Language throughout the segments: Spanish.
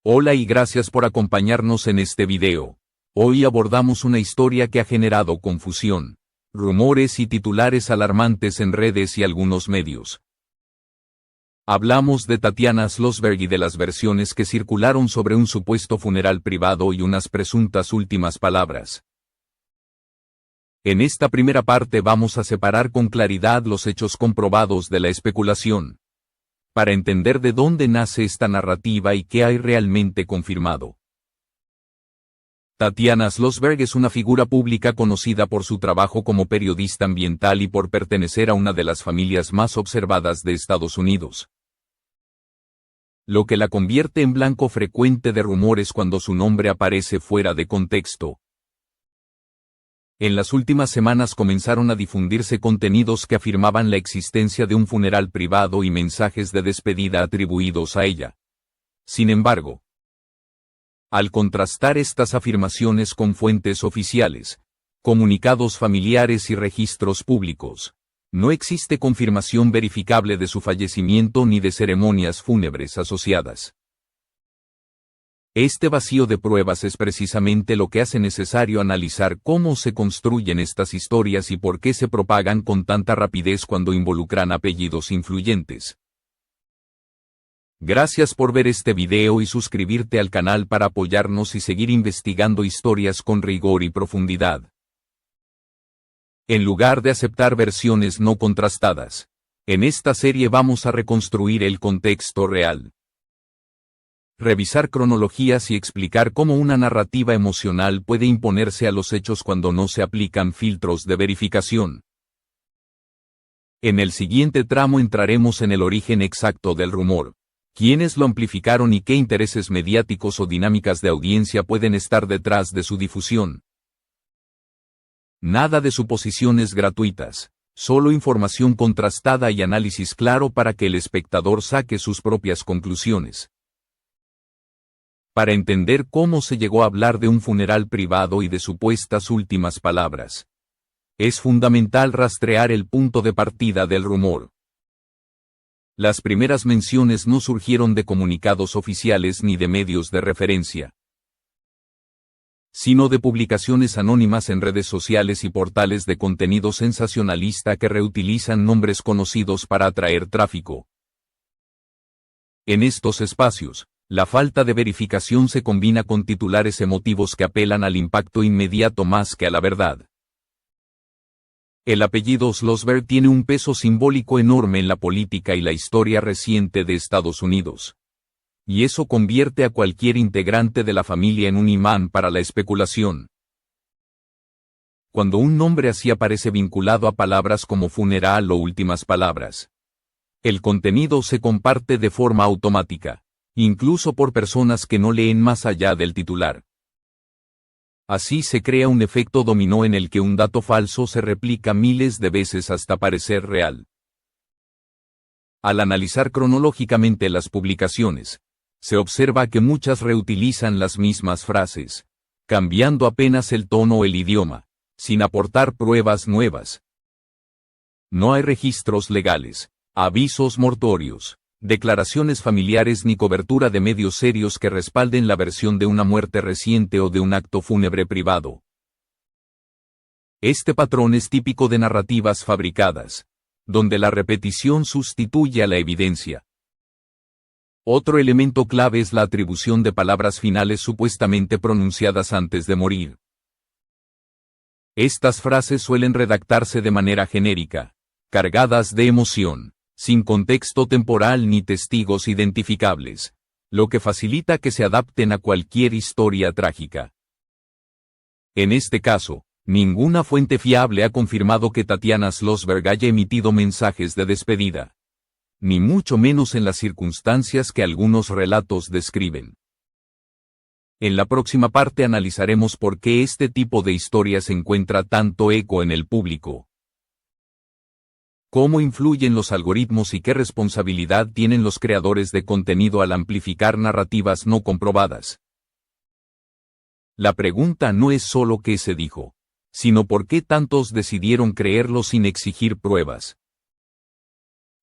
Hola y gracias por acompañarnos en este video. Hoy abordamos una historia que ha generado confusión, rumores y titulares alarmantes en redes y algunos medios. Hablamos de Tatiana Schlossberg y de las versiones que circularon sobre un supuesto funeral privado y unas presuntas últimas palabras. En esta primera parte vamos a separar con claridad los hechos comprobados de la especulación, para entender de dónde nace esta narrativa y qué hay realmente confirmado. Tatiana Schlossberg es una figura pública conocida por su trabajo como periodista ambiental y por pertenecer a una de las familias más observadas de Estados Unidos, lo que la convierte en blanco frecuente de rumores cuando su nombre aparece fuera de contexto. En las últimas semanas comenzaron a difundirse contenidos que afirmaban la existencia de un funeral privado y mensajes de despedida atribuidos a ella. Sin embargo, al contrastar estas afirmaciones con fuentes oficiales, comunicados familiares y registros públicos, no existe confirmación verificable de su fallecimiento ni de ceremonias fúnebres asociadas. Este vacío de pruebas es precisamente lo que hace necesario analizar cómo se construyen estas historias y por qué se propagan con tanta rapidez cuando involucran apellidos influyentes. Gracias por ver este video y suscribirte al canal para apoyarnos y seguir investigando historias con rigor y profundidad. En lugar de aceptar versiones no contrastadas, en esta serie vamos a reconstruir el contexto real, revisar cronologías y explicar cómo una narrativa emocional puede imponerse a los hechos cuando no se aplican filtros de verificación. En el siguiente tramo entraremos en el origen exacto del rumor, quiénes lo amplificaron y qué intereses mediáticos o dinámicas de audiencia pueden estar detrás de su difusión. Nada de suposiciones gratuitas, solo información contrastada y análisis claro para que el espectador saque sus propias conclusiones. Para entender cómo se llegó a hablar de un funeral privado y de supuestas últimas palabras, es fundamental rastrear el punto de partida del rumor. Las primeras menciones no surgieron de comunicados oficiales ni de medios de referencia, sino de publicaciones anónimas en redes sociales y portales de contenido sensacionalista que reutilizan nombres conocidos para atraer tráfico. En estos espacios, la falta de verificación se combina con titulares emotivos que apelan al impacto inmediato más que a la verdad. El apellido Schlossberg tiene un peso simbólico enorme en la política y la historia reciente de Estados Unidos. Y eso convierte a cualquier integrante de la familia en un imán para la especulación. Cuando un nombre así aparece vinculado a palabras como funeral o últimas palabras, el contenido se comparte de forma automática, incluso por personas que no leen más allá del titular. Así se crea un efecto dominó en el que un dato falso se replica miles de veces hasta parecer real. Al analizar cronológicamente las publicaciones, se observa que muchas reutilizan las mismas frases, cambiando apenas el tono o el idioma, sin aportar pruebas nuevas. No hay registros legales, avisos mortuorios, declaraciones familiares ni cobertura de medios serios que respalden la versión de una muerte reciente o de un acto fúnebre privado. Este patrón es típico de narrativas fabricadas, donde la repetición sustituye a la evidencia. Otro elemento clave es la atribución de palabras finales supuestamente pronunciadas antes de morir. Estas frases suelen redactarse de manera genérica, cargadas de emoción, sin contexto temporal ni testigos identificables, lo que facilita que se adapten a cualquier historia trágica. En este caso, ninguna fuente fiable ha confirmado que Tatiana Schlossberg haya emitido mensajes de despedida, ni mucho menos en las circunstancias que algunos relatos describen. En la próxima parte analizaremos por qué este tipo de historias encuentra tanto eco en el público, cómo influyen los algoritmos y qué responsabilidad tienen los creadores de contenido al amplificar narrativas no comprobadas. La pregunta no es solo qué se dijo, sino por qué tantos decidieron creerlo sin exigir pruebas.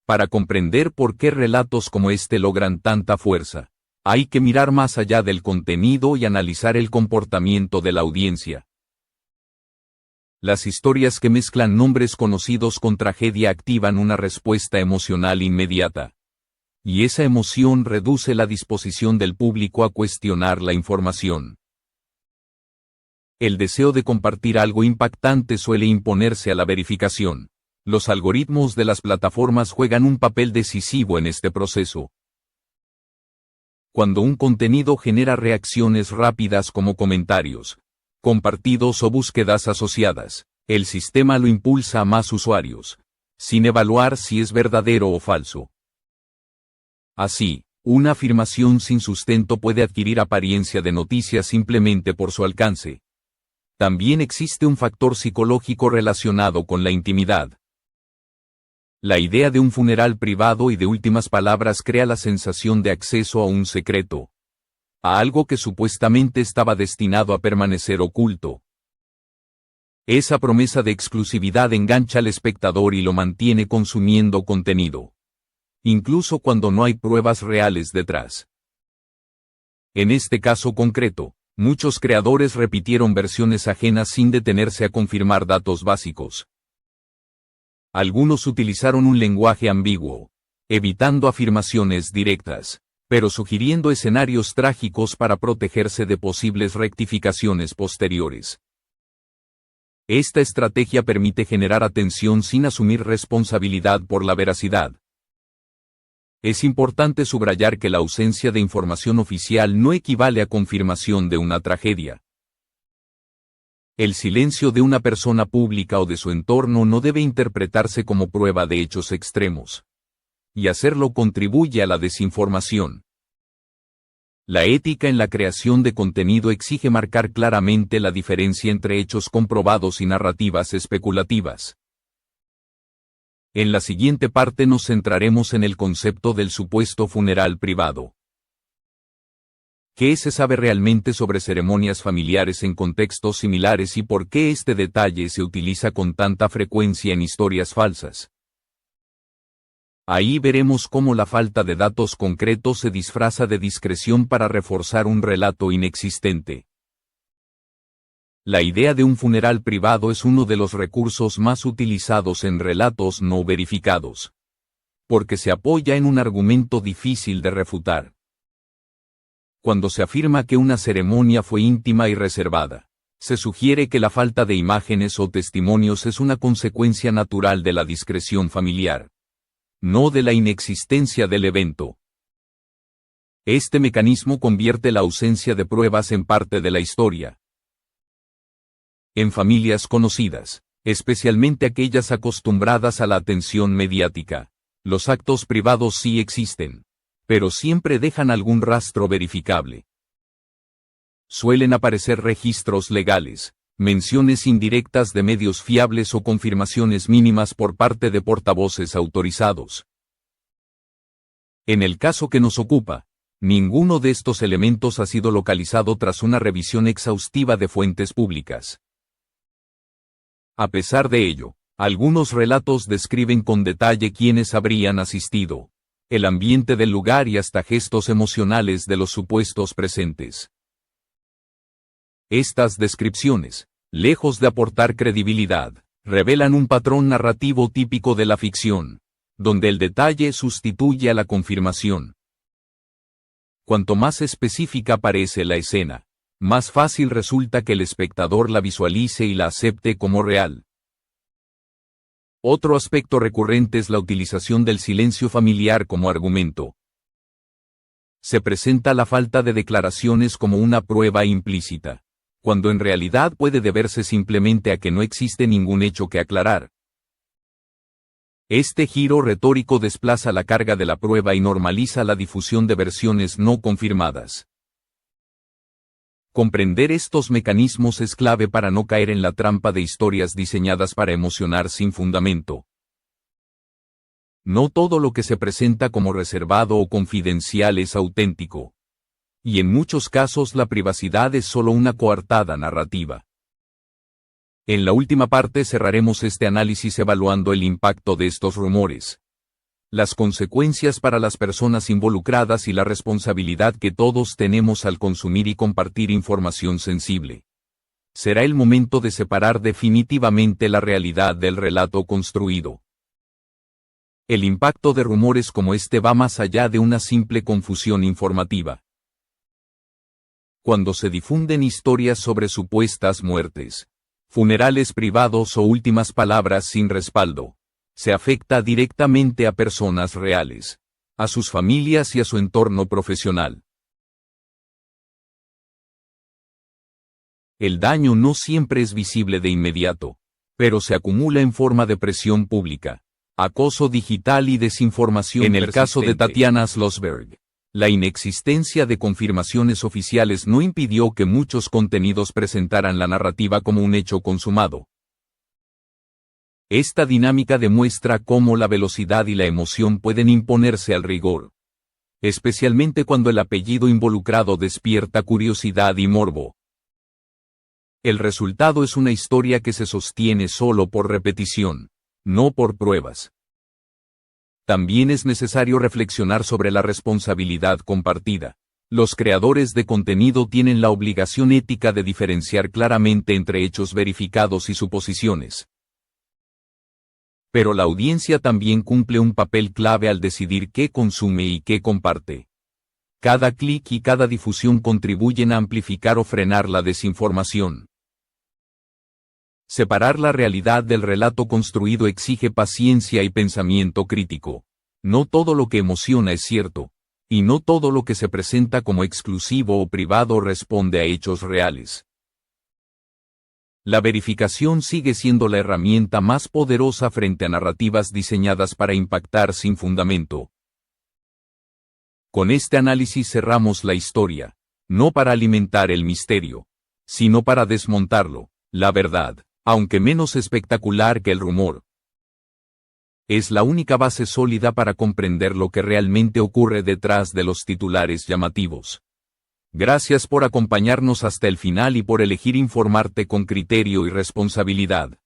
Para comprender por qué relatos como este logran tanta fuerza, Hay que mirar más allá del contenido y analizar el comportamiento de la audiencia. Las historias que mezclan nombres conocidos con tragedia activan una respuesta emocional inmediata. Y esa emoción reduce la disposición del público a cuestionar la información. El deseo de compartir algo impactante suele imponerse a la verificación. Los algoritmos de las plataformas juegan un papel decisivo en este proceso. Cuando un contenido genera reacciones rápidas como comentarios, compartidos o búsquedas asociadas, el sistema lo impulsa a más usuarios, sin evaluar si es verdadero o falso. Así, una afirmación sin sustento puede adquirir apariencia de noticia simplemente por su alcance. También existe un factor psicológico relacionado con la intimidad. La idea de un funeral privado y de últimas palabras crea la sensación de acceso a un secreto, a algo que supuestamente estaba destinado a permanecer oculto. Esa promesa de exclusividad engancha al espectador y lo mantiene consumiendo contenido, incluso cuando no hay pruebas reales detrás. En este caso concreto, muchos creadores repitieron versiones ajenas sin detenerse a confirmar datos básicos. Algunos utilizaron un lenguaje ambiguo, evitando afirmaciones directas, pero sugiriendo escenarios trágicos para protegerse de posibles rectificaciones posteriores. Esta estrategia permite generar atención sin asumir responsabilidad por la veracidad. Es importante subrayar que la ausencia de información oficial no equivale a confirmación de una tragedia. El silencio de una persona pública o de su entorno no debe interpretarse como prueba de hechos extremos. Y hacerlo contribuye a la desinformación. La ética en la creación de contenido exige marcar claramente la diferencia entre hechos comprobados y narrativas especulativas. En la siguiente parte nos centraremos en el concepto del supuesto funeral privado. ¿Qué se sabe realmente sobre ceremonias familiares en contextos similares y por qué este detalle se utiliza con tanta frecuencia en historias falsas? Ahí veremos cómo la falta de datos concretos se disfraza de discreción para reforzar un relato inexistente. La idea de un funeral privado es uno de los recursos más utilizados en relatos no verificados, porque se apoya en un argumento difícil de refutar. Cuando se afirma que una ceremonia fue íntima y reservada, se sugiere que la falta de imágenes o testimonios es una consecuencia natural de la discreción familiar, no de la inexistencia del evento. Este mecanismo convierte la ausencia de pruebas en parte de la historia. En familias conocidas, especialmente aquellas acostumbradas a la atención mediática, los actos privados sí existen, pero siempre dejan algún rastro verificable. Suelen aparecer registros legales, menciones indirectas de medios fiables o confirmaciones mínimas por parte de portavoces autorizados. En el caso que nos ocupa, ninguno de estos elementos ha sido localizado tras una revisión exhaustiva de fuentes públicas. A pesar de ello, algunos relatos describen con detalle quiénes habrían asistido, el ambiente del lugar y hasta gestos emocionales de los supuestos presentes. Estas descripciones, lejos de aportar credibilidad, revelan un patrón narrativo típico de la ficción, donde el detalle sustituye a la confirmación. Cuanto más específica parece la escena, más fácil resulta que el espectador la visualice y la acepte como real. Otro aspecto recurrente es la utilización del silencio familiar como argumento. Se presenta la falta de declaraciones como una prueba implícita, cuando en realidad puede deberse simplemente a que no existe ningún hecho que aclarar. Este giro retórico desplaza la carga de la prueba y normaliza la difusión de versiones no confirmadas. Comprender estos mecanismos es clave para no caer en la trampa de historias diseñadas para emocionar sin fundamento. No todo lo que se presenta como reservado o confidencial es auténtico. Y en muchos casos la privacidad es solo una coartada narrativa. En la última parte cerraremos este análisis evaluando el impacto de estos rumores. las consecuencias para las personas involucradas y la responsabilidad que todos tenemos al consumir y compartir información sensible. Será el momento de separar definitivamente la realidad del relato construido. El impacto de rumores como este va más allá de una simple confusión informativa. Cuando se difunden historias sobre supuestas muertes, funerales privados o últimas palabras sin respaldo, se afecta directamente a personas reales, a sus familias y a su entorno profesional. El daño no siempre es visible de inmediato, pero se acumula en forma de presión pública, acoso digital y desinformación. En el caso de Tatiana Schlossberg, la inexistencia de confirmaciones oficiales no impidió que muchos contenidos presentaran la narrativa como un hecho consumado. Esta dinámica demuestra cómo la velocidad y la emoción pueden imponerse al rigor, especialmente cuando el apellido involucrado despierta curiosidad y morbo. El resultado es una historia que se sostiene solo por repetición, no por pruebas. También es necesario reflexionar sobre la responsabilidad compartida. Los creadores de contenido tienen la obligación ética de diferenciar claramente entre hechos verificados y suposiciones. Pero la audiencia también cumple un papel clave al decidir qué consume y qué comparte. Cada clic y cada difusión contribuyen a amplificar o frenar la desinformación. Separar la realidad del relato construido exige paciencia y pensamiento crítico. No todo lo que emociona es cierto, y no todo lo que se presenta como exclusivo o privado responde a hechos reales. La verificación sigue siendo la herramienta más poderosa frente a narrativas diseñadas para impactar sin fundamento. Con este análisis cerramos la historia, no para alimentar el misterio, sino para desmontarlo. La verdad, aunque menos espectacular que el rumor, es la única base sólida para comprender lo que realmente ocurre detrás de los titulares llamativos. Gracias por acompañarnos hasta el final y por elegir informarte con criterio y responsabilidad.